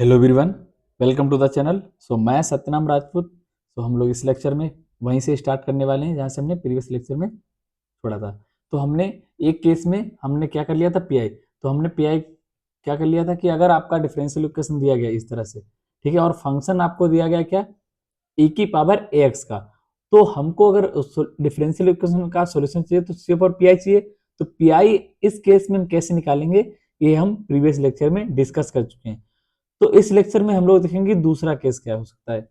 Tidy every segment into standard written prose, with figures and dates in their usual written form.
Hello everyone, welcome to the channel. मैं सत्यनाम राजपूत। हम लोग इस लेक्चर में वहीं से स्टार्ट करने वाले हैं जहाँ से हमने प्रीवियस लेक्चर में छोड़ा था। तो हमने एक केस में हमने क्या कर लिया था, पीआई। तो हमने पीआई क्या कर लिया था कि अगर आपका डिफरेंशियल इक्वेशन दिया गया इस तरह से, ठीक है, और फंक्शन आपको दिया गया क्या, e की पावर ax का, तो हमको अगर डिफरेंशियल इक्वेशन का सॉल्यूशन चाहिए तो सी और पीआई चाहिए। तो पीआई इस केस में हम कैसे निकालेंगे, ये हम प्रीवियस लेक्चर में डिस्कस कर चुके हैं। तो इस लेक्चर में हम लोग देखेंगे दूसरा केस क्या हो सकता है।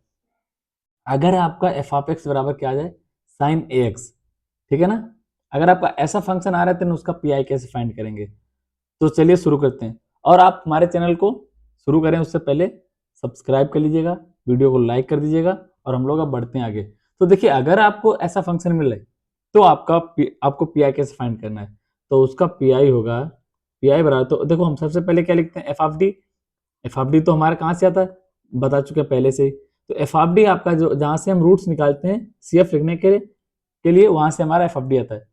अगर आपका एफ ऑफ एक्स बराबर क्या आ जाए, साइन ए एक्स, ठीक है ना। अगर आपका ऐसा फंक्शन आ रहा है तो उसका पीआई कैसे फाइंड करेंगे। तो चलिए शुरू करते हैं। और आप हमारे चैनल को शुरू करें उससे पहले सब्सक्राइब कर लीजिएगा, वीडियो को लाइक कर दीजिएगा, और हम लोग अब बढ़ते हैं आगे। तो देखिए, अगर आपको ऐसा फंक्शन मिल रहा है तो आपको पीआई कैसे फाइंड करना है। तो उसका पीआई होगा, पीआई बराबर, तो देखो हम सबसे पहले क्या लिखते हैं, F of D. F of D तो हमारा कहाँ से आता है, बता चुके हैं पहले से ही। तो एफ ऑफ डी आपका जो जहां से हम रूट्स निकालते हैं सी एफ लिखने के लिए वहां से हमारा एफ ऑफ डी आता है।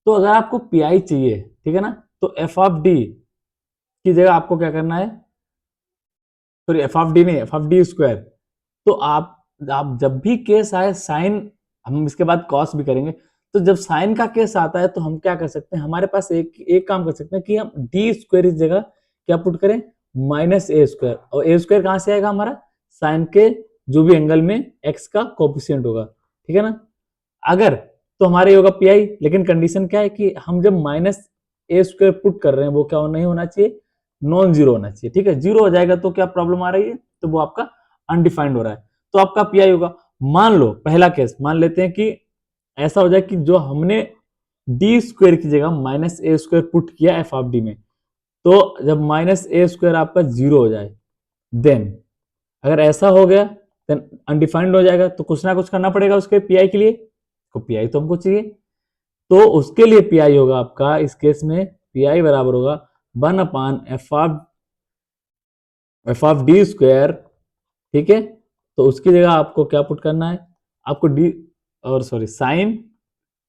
तो अगर आपको पी आई चाहिए, ठीक है ना, तो एफ ऑफ डी की जगह आपको क्या करना है, सॉरी एफ ऑफ डी नहीं, एफ ऑफ डी स्क्वायर। तो आप जब भी केस आए साइन, हम इसके बाद कॉस भी करेंगे। तो जब साइन का केस आता है तो हम क्या कर सकते हैं, हमारे पास एक काम कर सकते हैं कि हम डी स्क्वायर इस जगह क्या पुट करें, माइनस ए स्क्वायर। और ए स्क्वायर कहां से आएगा, हमारा साइन के जो भी एंगल में एक्स का कोफिशिएंट होगा, ठीक है ना। अगर तो हमारे होगा पी आई, लेकिन कंडीशन क्या है कि हम जब माइनस ए स्क्वायर पुट कर रहे हैं वो क्या नहीं होना चाहिए, नॉन जीरो होना चाहिए, ठीक है। जीरो हो जाएगा तो क्या प्रॉब्लम आ रही है, तो वो आपका अनडिफाइंड हो रहा है, तो आपका पी आई होगा। मान लो पहला केस मान लेते हैं कि ऐसा हो जाए कि जो हमने डी स्क्वायर की जगह माइनस ए स्क्वायर पुट किया एफ ऑफ डी में, तो जब माइनस ए स्क्वायर आपका जीरो हो जाए, देन अगर ऐसा हो गया देन अनडिफाइंड हो जाएगा, तो कुछ ना कुछ करना पड़ेगा उसके पीआई के लिए। तो पीआई तो हमको चाहिए, तो उसके लिए पीआई होगा आपका इस केस में, पीआई बराबर होगा 1 एफ ऑफ डी स्क्वायर, ठीक है। तो उसकी जगह आपको क्या पुट करना है, आपको डी और सॉरी साइन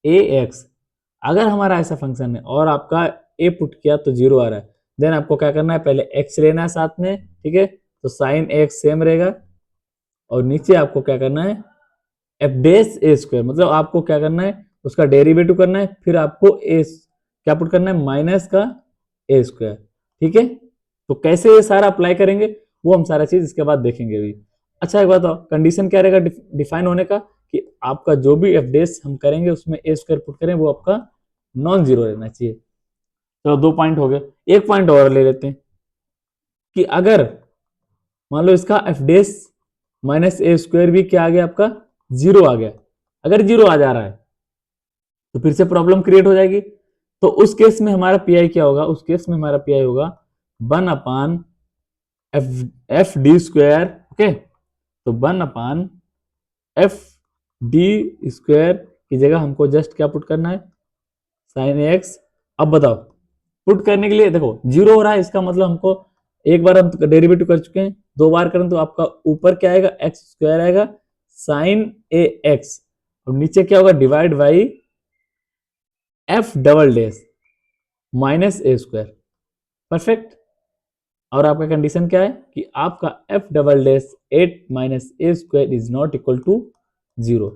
ए एक्स। अगर हमारा ऐसा फंक्शन है और आपका ए पुट किया तो जीरो आ रहा है, देन आपको क्या करना है, पहले एक्स लेना है साथ में, ठीक है। तो साइन एक्स सेम रहेगा, और नीचे आपको क्या करना है, एफ डेस ए स्क्वायर, मतलब आपको क्या करना है, उसका डेरिवेटिव करना है, फिर आपको ए क्या पुट करना है, माइनस का ए स्क्वायर, ठीक है। तो कैसे ये सारा अप्लाई करेंगे वो हम सारा चीज इसके बाद देखेंगे अभी। अच्छा एक बात बताओ, कंडीशन क्या रहेगा डिफाइन होने का, कि आपका जो भी एफ डेस हम करेंगे उसमें ए स्क्वायर पुट करें वो आपका नॉन जीरो रहना चाहिए। तो दो पॉइंट हो गए, एक पॉइंट और ले लेते हैं कि अगर मान लो इसका F days minus a square भी क्या आ गया, आपका जीरो आ गया। अगर जीरो आ जा रहा है तो फिर से प्रॉब्लम क्रिएट हो जाएगी। तो उस केस में हमारा पीआई क्या होगा, उस केस में हमारा पीआई होगा 1 F F D square, okay. तो 1 एफ डी स्क्वायर की जगह हमको जस्ट क्या पुट करना है, साइन एक्स। अब बताओ, पुट करने के लिए देखो जीरो हो रहा है, इसका मतलब हमको एक बार हम डेरिवेटिव कर चुके हैं, दो बार करें तो आपका ऊपर क्या आएगा, एक्स स्क्वायर आएगा साइन ए एक्स, और नीचे क्या होगा, divide by f double dash minus a square, perfect. और आपका कंडीशन क्या है कि आपका f double dash 8 minus a square is not equal to zero,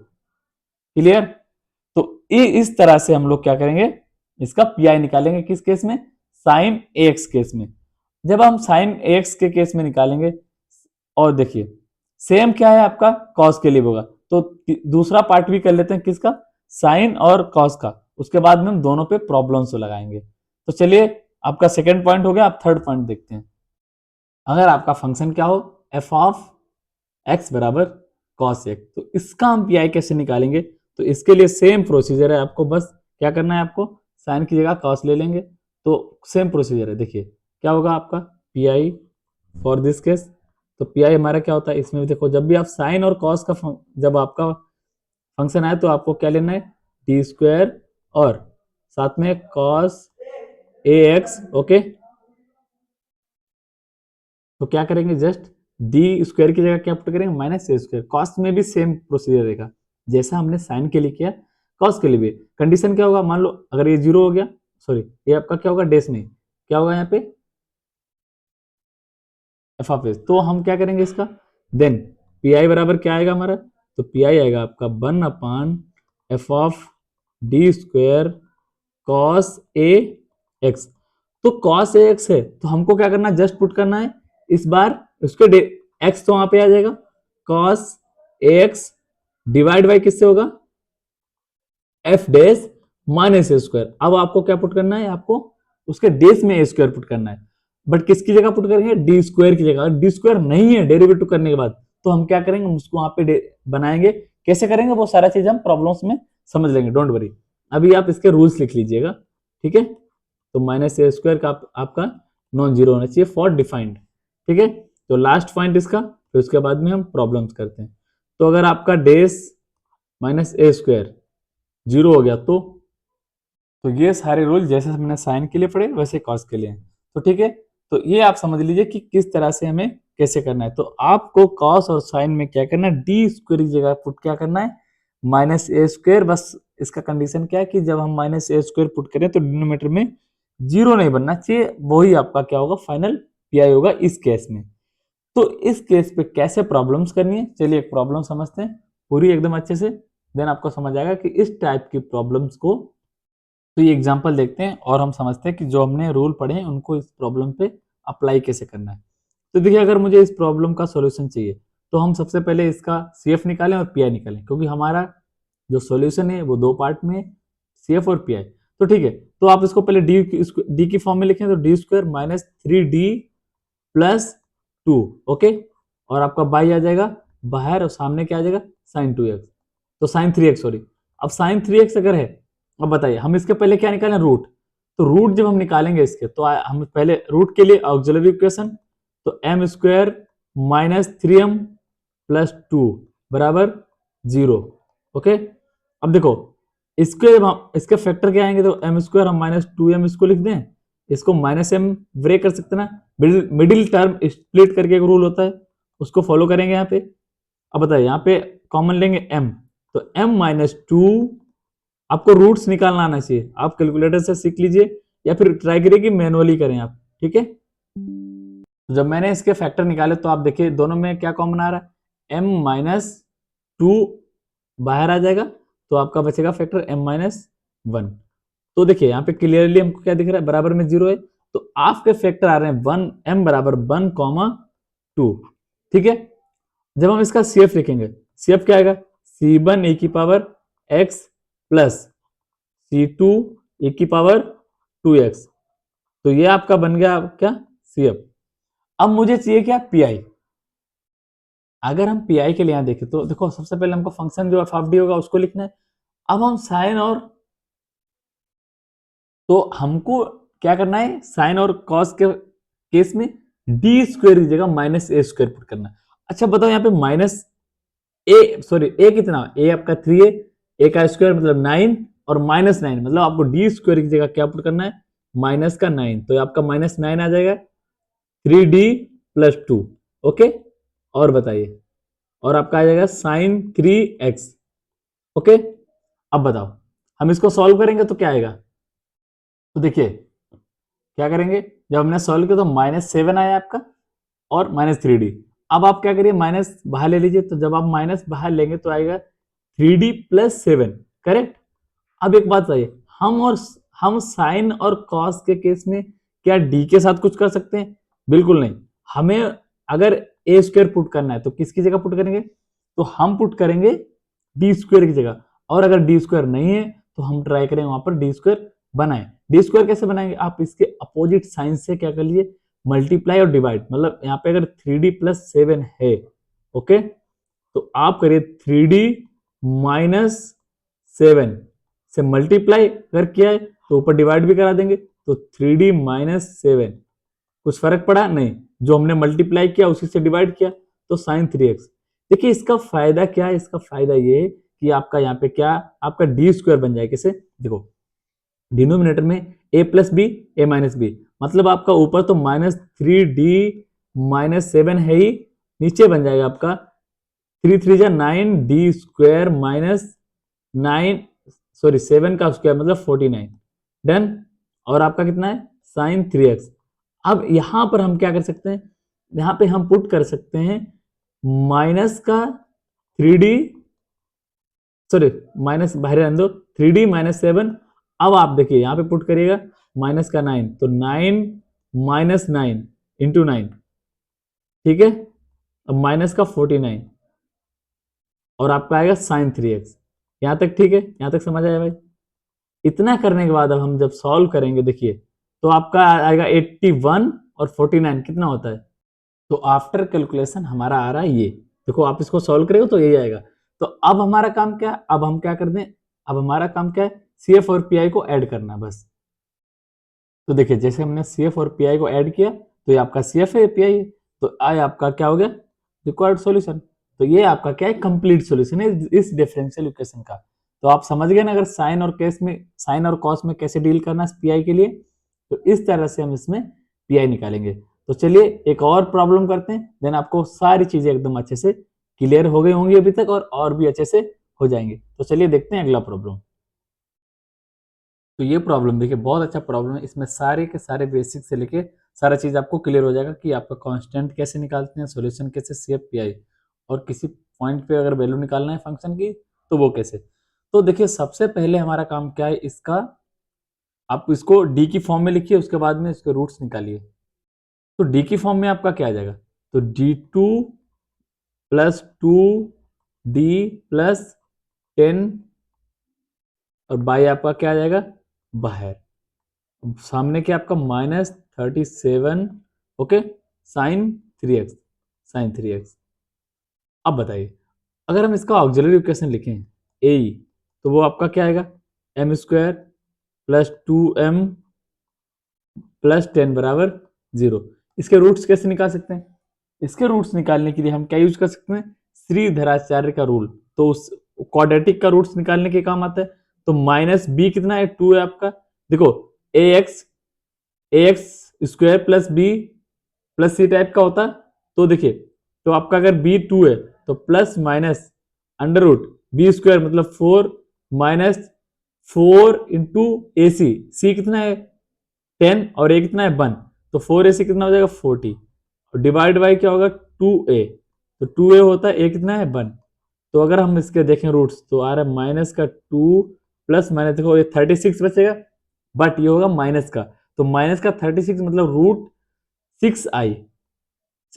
clear. तो इस तरह से हम लोग क्या करेंगे, इसका पीआई निकालेंगे किस केस में, साइन एक्स केस में। जब हम साइन एक्स के केस में निकालेंगे, और देखिए सेम क्या है आपका कॉस के लिए होगा, तो दूसरा पार्ट भी कर लेते हैं किसका, साइन और कॉस का, उसके बाद में हम दोनों पे प्रॉब्लम्स लगाएंगे। तो चलिए, आपका सेकंड पॉइंट हो गया, आप थर्ड पॉइंट देखते हैं। अगर आपका फंक्शन क्या हो, एफ ऑफ एक्स बराबर कॉस एक्स, तो इसका हम पीआई कैसे निकालेंगे। तो इसके लिए सेम प्रोसीजर है, आपको बस क्या करना है, आपको साइन की जगह कॉस ले लेंगे। तो सेम प्रोसीजर है, देखिए क्या होगा आपका पीआई फॉर दिस केस। तो पीआई हमारा क्या होता है, इसमें भी देखो जब भी आप साइन और कॉस का जब आपका फंक्शन आए तो आपको क्या लेना है, टी स्क्वायर और साथ में कॉस ए एक्स, ओके। तो क्या करेंगे, जस्ट डी स्क्वायर की जगह क्या पुट करेंगे, माइनस ए स्क्वायर। कॉस्ट में भी सेम प्रोसीजर रहेगा जैसा हमने साइन के लिए किया, कॉस के लिए भी। कंडीशन क्या होगा, मान लो अगर ये जीरो हो गया, सॉरी ये आपका क्या होगा, डेस नहीं, क्या होगा यहाँ पे, एफ ऑफ एस। तो हम क्या करेंगे इसका, देन पी आई बराबर क्या आएगा हमारा, तो पी आई आएगा आपका 1/f(d²) कॉस ए एक्स। तो कॉस ए एक्स है तो हमको क्या करना है, जस्ट पुट करना है इस बार उसके एक्स तो वहां पे आ जाएगा, cos A x divide by किससे होगा, F days minus a square. अब आपको क्या पुट करना है, आपको उसके डेस में ए स्क्वायर पुट करना है, बट किसकी जगह पुट करेंगे, डी स्क्वायर की जगह। डी स्क्वायर नहीं है डेरिवेटिव करने के बाद, तो हम क्या करेंगे, हम उसको वहां पे बनाएंगे। कैसे करेंगे वो सारा चीज हम प्रॉब्लम्स में समझ लेंगे, डोंट वरी। अभी आप इसके रूल्स लिख लीजिएगा, ठीक है। तो माइनस ए स्क्वायर का आपका नॉन जीरो होना चाहिए फॉर डिफाइंड, ठीक है। तो लास्ट पॉइंट इसका, फिर उसके बाद में हम प्रॉब्लम्स करते हैं। तो अगर आपका डेस माइनस ए स्क्वायर जीरो हो गया तो ये सारे रूल जैसे हमने साइन के लिए पढ़े वैसे कॉस के लिए हैं, तो ठीक है। तो ये आप समझ लीजिए कि किस तरह से हमें कैसे करना है। तो आपको कॉस और साइन में क्या करना है, डी स्क्वायर की जगह पुट क्या करना है, माइनस ए स्क्वायर। बस इसका कंडीशन क्या है कि जब हम माइनस ए स्क्वायर पुट करें तो डिनोमिनेटर में जीरो नहीं बनना चाहिए, वही आपका क्या होगा, फाइनल पीआई होगा इस केस में। तो इस केस पे कैसे प्रॉब्लम्स करनी है, चलिए एक प्रॉब्लम समझते हैं पूरी एकदम अच्छे से, देन आपको समझ आएगा कि इस टाइप की प्रॉब्लम्स को। तो ये एग्जांपल देखते हैं और हम समझते हैं कि जो हमने रूल पढ़े हैं उनको इस प्रॉब्लम पे अप्लाई कैसे करना है। तो देखिए, अगर मुझे इस प्रॉब्लम का सॉल्यूशन चाहिए तो हम सबसे पहले इसका सीएफ निकालें और पीआई निकालें, क्योंकि हमारा जो सॉल्यूशन है वो दो पार्ट में, सीएफ और पीआई। तो ठीक है, तो आप इसको पहले डी की फॉर्म में लिखें, तो D square minus 3d plus 2, okay. और आपका बाई आ जाएगा बाहर और सामने क्या आ जाएगा, साइन 2x, तो साइन 3x, सॉरी। अब साइन 3x अगर है, अब बताइए हम इसके पहले क्या निकालें, रूट। तो रूट जब हम निकालेंगे इसके, तो हम पहले रूट के लिए ऑक्सिलरी इक्वेशन, तो m square minus 3m plus 2 बराबर 0, ओके। अब देखो इसके जब हम इसके फैक्टर क्या आएंगे, तो एम स्क्वायर हम माइनस 2m इसको लिख दें, इसको माइनस एम ब्रेक कर सकते ना, मिडिल टर्म स्प्लिट करके एक रूल होता है, उसको फॉलो करेंगे यहाँ पे। अब बताइए यहाँ पे कॉमन लेंगे m, तो m माइनस 2, आपको रूट्स निकालना आना चाहिए, आप कैलकुलेटर से सीख लीजिए या फिर ट्राई करिए कि मैनुअली करें आप, ठीक है। तो जब मैंने इसके फैक्टर निकाले तो आप देखिए दोनों में क्या कॉमन आ रहा है, m माइनस 2 बाहर आ जाएगा, तो आपका बचेगा फैक्टर m माइनस 1। तो देखिए यहाँ पे क्लियरली हमको क्या दिख रहा है, बराबर में 0 है, तो आपके फैक्टर आ रहे हैं 1, m बराबर 1,2, ठीक है। जब हम इसका सीएफ लिखेंगे, सीएफ क्या आएगा, c1 e की power x plus c2 e की पावर 2x, तो ये आपका बन गया क्या, सीएफ। अब मुझे चाहिए क्या, पीआई। अगर हम पीआई के लिए यहां देखें तो देखो सबसे पहले हमको फंक्शन जो एफ ऑफ डी होगा उसको लिखना है। अब हम साइन और, तो हमको क्या करना है, साइन और कॉस के केस में डी स्क्वायर की जगह माइनस ए स्क्वायर पुट करना है। अच्छा बताओ यहाँ पे माइनस ए, सॉरी ए कितना, ए आपका 3 है, ए का स्क्वायर मतलब 9 और माइनस 9, मतलब आपको डी स्क्वायर की जगह क्या पुट करना है, माइनस का 9, तो आपका माइनस 9 आ जाएगा 3d प्लस 2, ओके। और बताइए, और आपका आ जाएगा साइन 3x, ओके। अब बताओ हम इसको सॉल्व करेंगे तो क्या आएगा, तो देखिए क्या करेंगे, जब हमने सॉल्व किया तो -7 आया आपका और -3d। अब आप क्या करिए, माइनस बाहर ले लीजिए, तो जब आप माइनस बाहर लेंगे तो आएगा 3d प्लस 7, करेक्ट। अब एक बात बताइए, हम साइन और कॉस के केस में क्या डी के साथ कुछ कर सकते हैं, बिल्कुल नहीं। हमें अगर ए स्क्वायर पुट करना है तो किसकी जगह पुट करेंगे, तो हम पुट करेंगे डी स्क्वायर की जगह। और अगर डी स्क्वायर नहीं है तो हम ट्राई करेंगे वहां पर डी स्क्वायर बनाए। डी स्क्वायर कैसे बनाएंगे, आप इसके अपोजिट साइन से क्या कर लीजिए, मल्टीप्लाई और डिवाइड, मतलब यहाँ पे अगर 3d प्लस 7 है, ओके, तो आप करिए 3d माइनस 7 से मल्टीप्लाई अगर किया है तो ऊपर डिवाइड भी करा देंगे, तो 3d माइनस 7, कुछ फर्क पड़ा नहीं, जो हमने मल्टीप्लाई किया उसी से डिवाइड किया, तो साइन 3x। देखिए इसका फायदा क्या है, इसका फायदा ये है कि आपका यहाँ पे क्या, आपका डी स्क्वायर बन जाए, कैसे देखो, डिनोमिनेटर में a plus b a minus b, मतलब आपका ऊपर तो -3d माइनस 7 है ही, नीचे बन जाएगा आपका 3 3 जा 9d स्क्वायर माइनस 9, सॉरी 7 का स्क्वायर मतलब 49, डन। और आपका कितना है, साइन 3x। अब यहां पर हम क्या कर सकते हैं, यहाँ पे हम पुट कर सकते हैं माइनस का 3D, सॉरी माइनस बाहर रहने दो, 3D माइनस 7। अब आप देखिए यहाँ पे पुट करिएगा माइनस का 9, तो 9 माइनस 9 इंटू 9, ठीक है। अब माइनस का 49 और आपका आएगा साइन 3x। यहाँ तक ठीक है, यहाँ तक समझ आया भाई। इतना करने के बाद अब हम जब सॉल्व करेंगे देखिए, तो आपका आएगा 81 और 49 कितना होता है, तो आफ्टर कैलकुलेशन हमारा आ रहा है ये। देखो आप इसको सॉल्व करेंगे तो यही आएगा। तो अब हमारा काम क्या है, अब हम क्या कर दें, अब हमारा काम क्या है, CF और PI को ऐड करना बस। तो देखिए जैसे हमने CF और PI को ऐड किया तो ये आपका CF है, PI है, तो आई आपका क्या हो गया, रिक्वायर्ड सॉल्यूशन। तो ये आपका क्या है, कंप्लीट सॉल्यूशन है इस डिफरेंशियल इक्वेशन का। तो आप समझ गए ना, अगर साइन और केस में, साइन और कॉस में कैसे डील करना है PI के लिए, तो इस तरह से हम इसमें PI निकालेंगे। तो चलिए एक और प्रॉब्लम करते हैं, देन आपको सारी चीजें एकदम अच्छे से क्लियर हो गई होंगी अभी तक, और भी अच्छे से हो जाएंगे। तो चलिए देखते हैं अगला प्रॉब्लम। तो ये प्रॉब्लम देखिए बहुत अच्छा प्रॉब्लम है, इसमें सारे के सारे बेसिक से लेके सारा चीज आपको क्लियर हो जाएगा कि आपका कांस्टेंट कैसे निकालते हैं, सॉल्यूशन कैसे, CF PI, और किसी पॉइंट पे अगर वैल्यू निकालना है फंक्शन की तो वो कैसे। तो देखिए सबसे पहले हमारा काम क्या है, इसका आप इसको डी की फॉर्म में लिखिए, उसके बाद में इसके रूट्स निकालिए। तो डी की फॉर्म में आपका क्या आ जाएगा, तो D2 प्लस 2D प्लस 10 और बाई आपका क्या आ जाएगा बाहर, सामने क्या आपका -37, okay, sign 3x, sign 3x। अब बताइए अगर हम इसका ऑक्सिलरी इक्वेशन लिखें ए, तो वो आपका क्या आएगा, m² प्लस 2m प्लस 10 बराबर 0। इसके रूट्स कैसे निकाल सकते हैं, इसके रूट्स निकालने के लिए हम क्या यूज कर सकते हैं, श्रीधराचार्य का रूल। तो उस क्वाड्रेटिक का रूट्स निकालने के काम आता है। तो -b कितना है, 2 है आपका। देखो ax square plus b plus c type का होता, तो देखिए तो आपका अगर b 2 है तो plus minus under root b square मतलब 4 माइनस 4 इंटू ए सी कितना है 10 और ए कितना है 1, तो 4ac कितना हो जाएगा 40, और डिवाइड बाई क्या होगा 2a, तो 2a होता है, a कितना है 1। तो अगर हम इसके देखें रूट्स तो आ रहा है माइनस का 2 प्लस माइनस, देखो ये 36 बचेगा, बट ये होगा माइनस का, तो माइनस का 36 मतलब रूट 6i,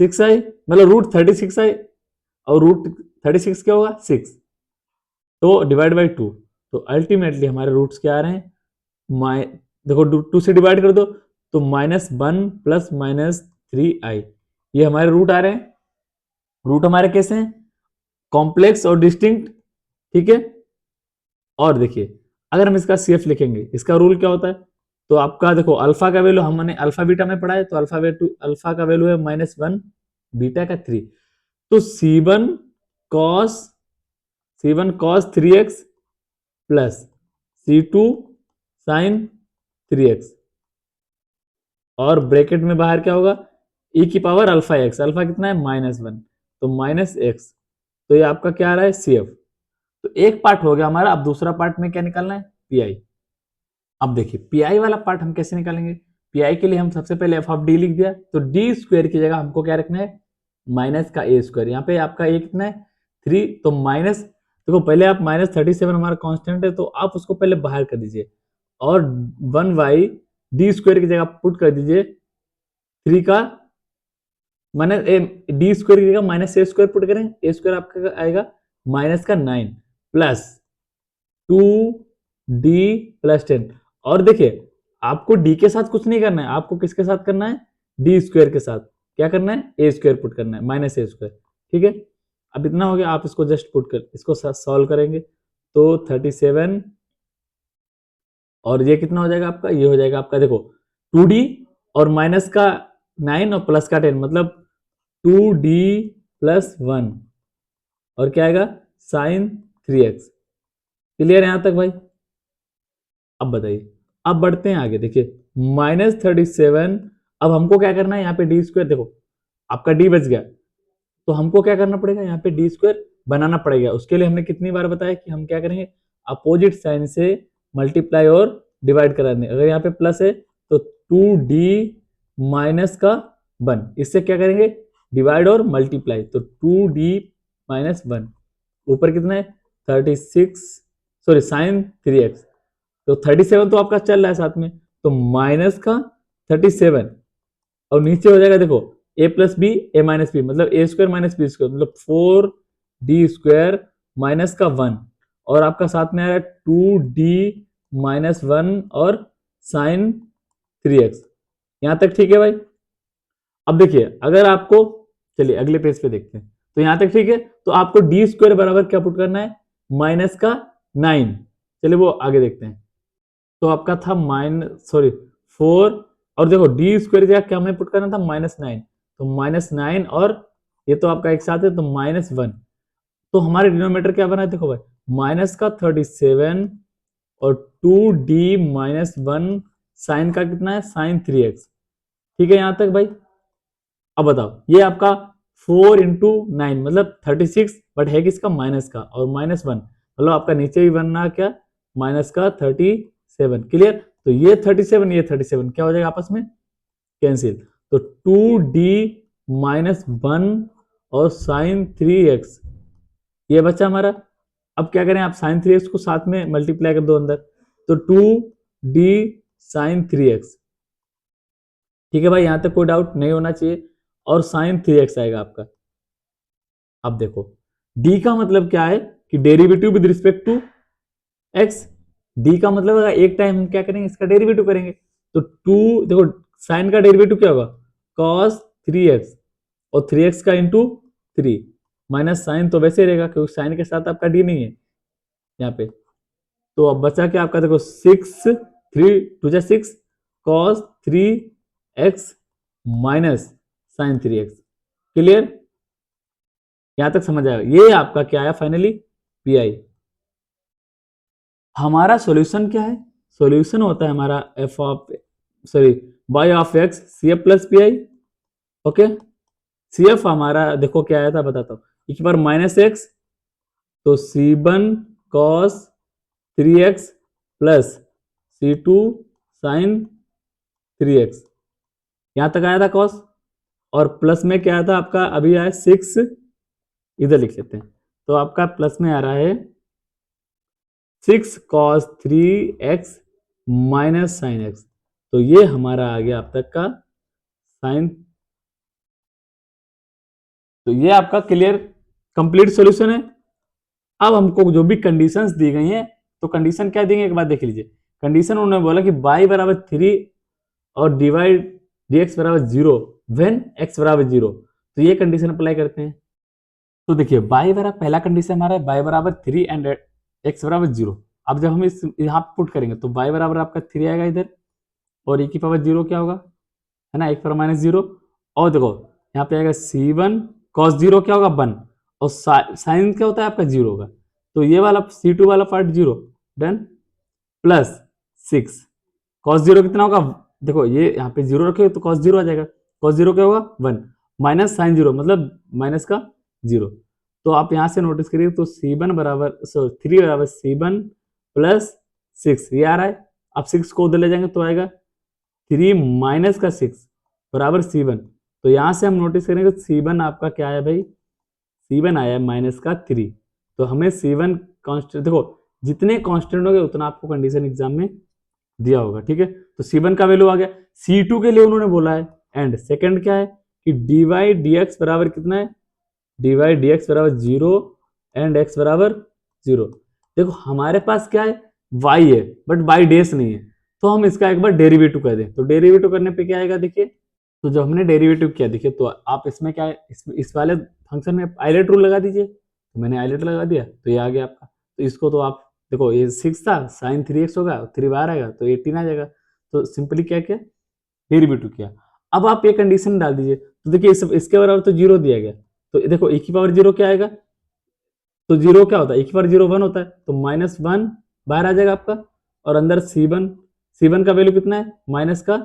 6i मतलब रूट 36i, और रूट 36 क्या होगा 6, तो डिवाइड बाई 2। तो अल्टीमेटली हमारे रूट्स क्या आ रहे हैं, देखो 2 से डिवाइड कर दो तो -1 प्लस -3i, ये हमारे रूट आ रहे हैं। रूट हमारे कैसे हैं, कॉम्प्लेक्स और डिस्टिंक्ट, ठीक है। और देखिए अगर हम इसका CF लिखेंगे, इसका रूल क्या होता है, तो आपका देखो अल्फा का वैल्यू हमने अल्फा बीटा में पढ़ा है, तो अल्फा का वैल्यू है -1, बीटा का 3, तो C1 cos 3x plus C2 sin 3x, और ब्रैकेट में बाहर क्या होगा, e की पावर अल्फा x, अल्फा कितना है -1, तो -x, तो ये आपका क्या आ रहा है CF। तो एक पार्ट हो गया हमारा, अब दूसरा पार्ट में क्या निकालना है, PI। अब देखिए PI वाला पार्ट हम कैसे निकालेंगे, PI के लिए हम सबसे पहले f ऑफ d लिख दिया, तो d स्क्वायर की जगह हमको क्या रखना है, माइनस का a स्क्वायर। यहाँ पे आपका a कितना है 3, तो माइनस, देखो पहले आप -37 हमारा कांस्टेंट है, तो आप उसको पहले बाहर कर दीजिए, और 1 d स्क्वायर की जगह पुट कर दीजिए 3 का, माइनस डी स्क्वायर की जगह माइनस ए स्क्वायर पुट करें, ए स्क्वायर आपका आएगा माइनस का 9 प्लस 2d प्लस 10। और देखिए आपको डी के साथ कुछ नहीं करना है, आपको किसके साथ करना है, डी स्क्वायर के साथ क्या करना है, ए स्क्वायर पुट करना है, माइनस ए स्क्वायर, ठीक है। अब इतना हो गया, आप इसको जस्ट पुट कर इसको सॉल्व करेंगे तो 37, और ये कितना हो जाएगा आपका, ये हो जाएगा आपका देखो 2d और माइनस का 9 और प्लस का 10 मतलब 2d प्लस 1, और क्या आएगा साइन 3x। क्लियर है यहां तक भाई। अब बताइए, अब बढ़ते हैं आगे, देखिए -37, अब हमको क्या करना है, यहाँ पे डी स्क्वायर, देखो आपका डी बच गया, तो हमको क्या करना पड़ेगा, यहाँ पे डी स्क्वायर बनाना पड़ेगा। उसके लिए हमने कितनी बार बताया कि हम क्या करेंगे, अपोजिट साइन से मल्टीप्लाई और डिवाइड करा देंगे। अगर यहाँ पे प्लस है तो 2d माइनस का 1, इससे क्या करेंगे डिवाइड और मल्टीप्लाई, तो 2d-1 ऊपर कितना है 36, सॉरी साइन 3x, तो 37 तो आपका चल रहा है साथ में, तो माइनस का 37 और नीचे हो जाएगा देखो a plus b a minus b, मतलब a square minus b square, मतलब 4d² माइनस का 1 और आपका साथ में आ रहा है 2d-1 और साइन 3x। यहां तक ठीक है भाई। अब देखिए अगर आपको, चलिए अगले पेज पे देखते हैं, तो यहां तक ठीक है, तो आपको d² बराबर क्या पुट करना है माइनस का 9। चलिए वो आगे देखते हैं। तो आपका था -4 और देखो d² जगह क्या हमें पुट करना था -9, तो -9 और ये तो आपका एक साथ है तो -1, तो हमारे डिनोमिनेटर क्या बना है देखो भाई माइनस का 37 और 2d-1 साइन का कितना है साइन 3x। ठीक है यहां तक भाई। अब बताओ ये आपका 4 इंटू 9 मतलब 36, बट है किसका माइनस का, और -1 मतलब आपका नीचे भी बनना क्या माइनस का 37। क्लियर, तो ये 37 ये 37 क्या हो जाएगा आपस में कैंसिल, तो 2d-1 और साइन 3x ये बचा हमारा। अब क्या करें, आप साइन 3x को साथ में मल्टीप्लाई कर दो अंदर, तो 2d साइन 3x। ठीक है भाई, यहां तक कोई डाउट नहीं होना चाहिए, और साइन 3x आएगा आपका। अब देखो d का मतलब क्या है कि derivative with respect to x, d का मतलब अगर एक टाइम हम क्या करेंगे इसका डेरिवेटिव करेंगे, तो 2 देखो साइन का डेरिवेटिव क्या होगा cos 3x और 3x का इंटू 3 माइनस साइन तो वैसे रहेगा क्योंकि साइन के साथ आपका d नहीं है यहाँ पे। तो अब बचा क्या आपका देखो 6 3 2 जा 6 cos 3x minus sign 3x। Clear, यहां तक समझ आएगा। ये आपका क्या आया फाइनली पी आई। हमारा सॉल्यूशन क्या है, सॉल्यूशन होता है हमारा f of sorry y of x C F plus P I. Okay, C F हमारा देखो क्या आया था बताता हूँ, एक बार -x तो c1 cos 3x plus c2 sin 3x, यहां तक आया था cos, और प्लस में क्या आया था आपका अभी आया 6, इधर लिख लेते हैं, तो आपका प्लस में आ रहा है 6 cos 3x minus sign x, तो ये हमारा आ गया अब तक का साइन। तो ये आपका क्लियर कंप्लीट सॉल्यूशन है। अब हमको जो भी कंडीशंस दी गई हैं, तो कंडीशन क्या देंगे एक बार देख लीजिए। कंडीशन उन्होंने बोला कि y बराबर 3 और डिवाइड dx बराबर 0 व्हेन x बराबर 0, तो ये कंडीशन अप्लाई करते हैं। तो देखिए y बराबर पहला कंडीशन हमारा है y बराबर 3 एंड x बराबर 0। अब जब हम इस यहाँ पुट करेंगे तो y बराबर आपका 3 आएगा इधर, और e की पावर 0 क्या होगा है ना, 1 पर -0, और देखो यहाँ पे आएगा c1 cos 0 क्या होगा 1, और साइन क्या होता है आपका 0 होगा, तो ये वाला c2 वाला पार्ट 0 डन, प्लस 6 cos 0 कितना होगा, देखो ये यहाँ पे 0 रखे तो cos 0 आ जाएगा, cos 0 क्या होगा 1 माइनस साइन 0 मतलब माइनस का 0, तो आप यहाँ से नोटिस करिए तो c1 बराबर 3 बराबर c1 प्लस 6 ये आ रहा है। आप 6 को उधर ले जाएंगे तो आएगा 3 माइनस का 6 बराबर c1, तो यहां से हम नोटिस करेंगे c1 आपका क्या आया भाई, c1 आया माइनस का 3, तो हमें c1 कांस्टेंट देखो जितने कांस्टेंट हो गए उतना आपको कंडीशन एग्जाम में दिया होगा। ठीक है, तो c1 का वैल्यू आ गया, c2 के लिए उन्होंने बोला है, एंड सेकंड क्या है कि dy dx बराबर कितना है, dy dx बराबर 0 एंड x बराबर 0। देखो हमारे पास क्या है y है बट y डैश नहीं है, तो हम इसका एक बार डेरिवेटिव कर दें, तो डेरिवेटिव करने पे क्या आएगा देखिए, तो जब हमने डेरिवेटिव किया देखिए तो आप इसमें क्या है इस वाले फंक्शन में आइलेट रूल लगा दीजिए, तो मैंने आइलेट लगा दिया तो ये आ गया आपका। तो इसको तो आप देखो ये 6 था साइन 3x होगा 3 बार आएगा तो 18 आ जाएगा, तो सिंपली क्या किया डेरिवेटिव किया। अब आप ये कंडीशन डाल दीजिए, तो देखिए इसके बराबर तो 0 दिया गया, तो देखो e की पावर 0 क्या आएगा, तो 0 क्या होता है e की पावर 0 1 होता है, तो -1 बाहर आ जाएगा आपका, और अंदर c1 का वैल्यू कितना है माइनस का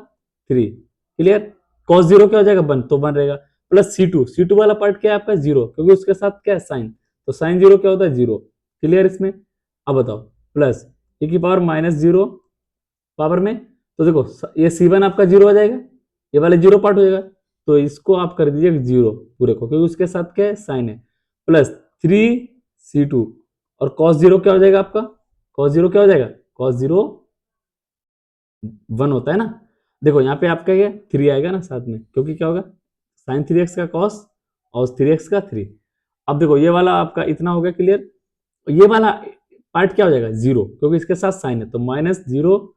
3। क्लियर, cos 0 क्या हो जाएगा 1 तो 1 रहेगा, प्लस c2 वाला पार्ट क्या है आपका 0 क्योंकि उसके साथ क्या है साइन, तो साइन 0 क्या होता है 0। क्लियर इसमें, अब बताओ प्लस e की पावर -0 पावर में, तो देखो ये c1 आपका 0 आ जाएगा, ये वाला 0 पार्ट हो जाएगा, तो इसको आप कर दीजिए 0 पूरे को, क्योंकि उसके साथ क्या है, साइन है, प्लस 3c2 और cos 0 क्या हो जाएगा आपका, cos 0 क्या हो जाएगा, cos 0 1 होता है ना। देखो यहाँ पे आपका क्या 3 आएगा ना साथ में, क्योंकि क्या होगा, साइन 3x का cos और 3x का 3। अब देखो ये वाला आपका इतना हो गया क्लियर। ये वाला पार्ट क्या हो जाएगा 0, क्योंकि इसके साथ साइन है, तो -0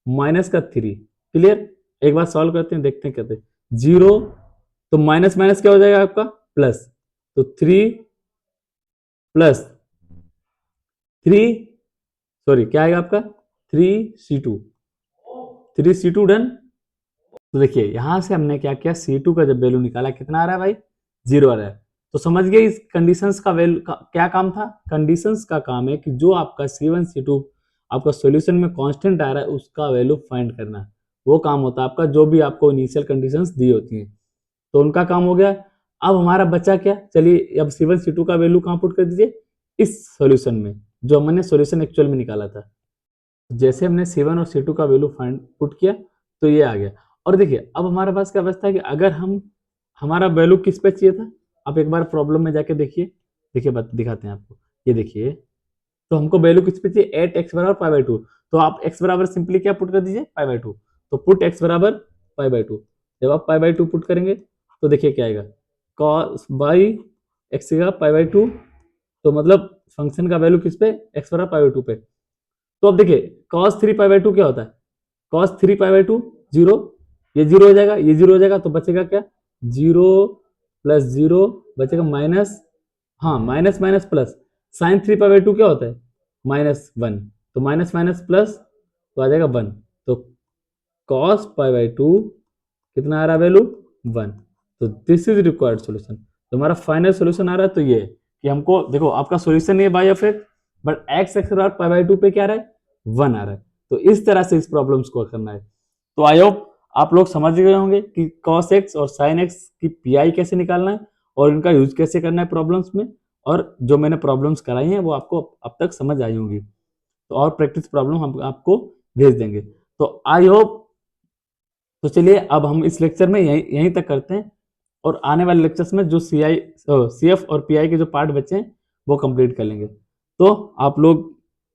माइनस का 3 क्लियर। एक बार सॉल्व करते हैं, देखते हैं कहते हैं 0 तो माइनस माइनस क्या हो जाएगा आपका प्लस, तो 3 प्लस 3 सॉरी क्या आएगा आपका 3c2 डन। तो देखिए यहां से हमने क्या किया, C2 का जब वैल्यू निकाला कितना आ रहा है भाई, 0 आ रहा है। तो समझ गए इस कंडीशंस का वैल्यू का क्या काम था। कंडीशंस का काम है कि जो आपका C1 C2 आपका सॉल्यूशन में कांस्टेंट आ रहा है उसका वैल्यू फाइंड करना, वो काम होता है आपका, जो भी आपको इनिशियल कंडीशंस दी होती हैं तो उनका काम हो गया। अब हमारा बचा क्या, चलिए अब C1 C2 का वैल्यू कहाँ पुट कर दीजिए, इस सॉल्यूशन में जो हमने सॉल्यूशन एक्चुअल में निकाला था। जैसे हमने C1 और C2 का वैल्यू फाइंड पुट किया तो ये आ गया। और देखिए अब हमारे पास क्या बचता है कि अगर हम हमारा वैल्यू किस पे चाहिए था, आप एक बार प्रॉब्लम में जाके देखिए, देखिए दिखाते हैं आपको, ये देखिए तो हमको वैल्यू किस पे चाहिए, 8x बराबर पाई बाई 2। तो आप x बराबर सिंपली क्या पुट कर दीजिए, पाई बाई 2। तो पुट x बराबर पाई बाई 2, जब आप पाई बाई 2 पुट करेंगे तो देखिए क्या आएगा, cos बाई एक्स का पाई बाई 2। तो मतलब फंक्शन का वैल्यू किस पे, x बराबर पाई बाई 2 पे। तो अब देखिए cos 3 पाई बाई 2 क्या होता है, cos 3 पाई बाई 2 जीरो, ये जीरो हो जाएगा, ये जीरो हो जाएगा, तो बचेगा क्या, 0 प्लस 0 बचेगा माइनस, हाँ minus minus plus, sine 3 pi by 2 क्या होता है, -1, तो माइनस माइनस प्लस तो आ जाएगा 1। तो cos पाई बाई 2 कितना आ रहा है वैल्यू 1। तो दिस इज रिक्वायर्ड सोल्यूशन। तो हमारा फाइनल सोल्यूशन आ रहा है, तो ये कि हमको देखो आपका सोल्यूशन ये by of x, but x x pi by 2 पे क्या आ रहा है 1 आ रहा है। तो इस तरह से इस प्रॉब्लम्स को करना है। तो आई होप आप लोग समझ गए होंगे कि cos x और sin x की पीआई कैसे निकालना है और इनका यूज कैसे करना है प्रॉब्लम्स में, और जो मैंने प्रॉब्लम्स कराई हैं वो आपको अब तक समझ आई होंगी। तो और प्रैक्टिस प्रॉब्लम हम आपको भेज देंगे। तो आई होप, तो चलिए अब हम इस लेक्चर में यहीं तक करते हैं, और आने वाले लेक्चर्स में जो CF और PI के जो पार्ट बचे हैं वो कंप्लीट कर लेंगे। तो आप लोग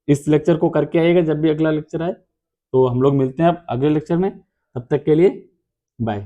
इस लेक्चर को करके आइएगा जब भी अगला लेक्चर आए। तो हम लोग मिलते हैं अब अगले लेक्चर में, तब तक के लिए बाय।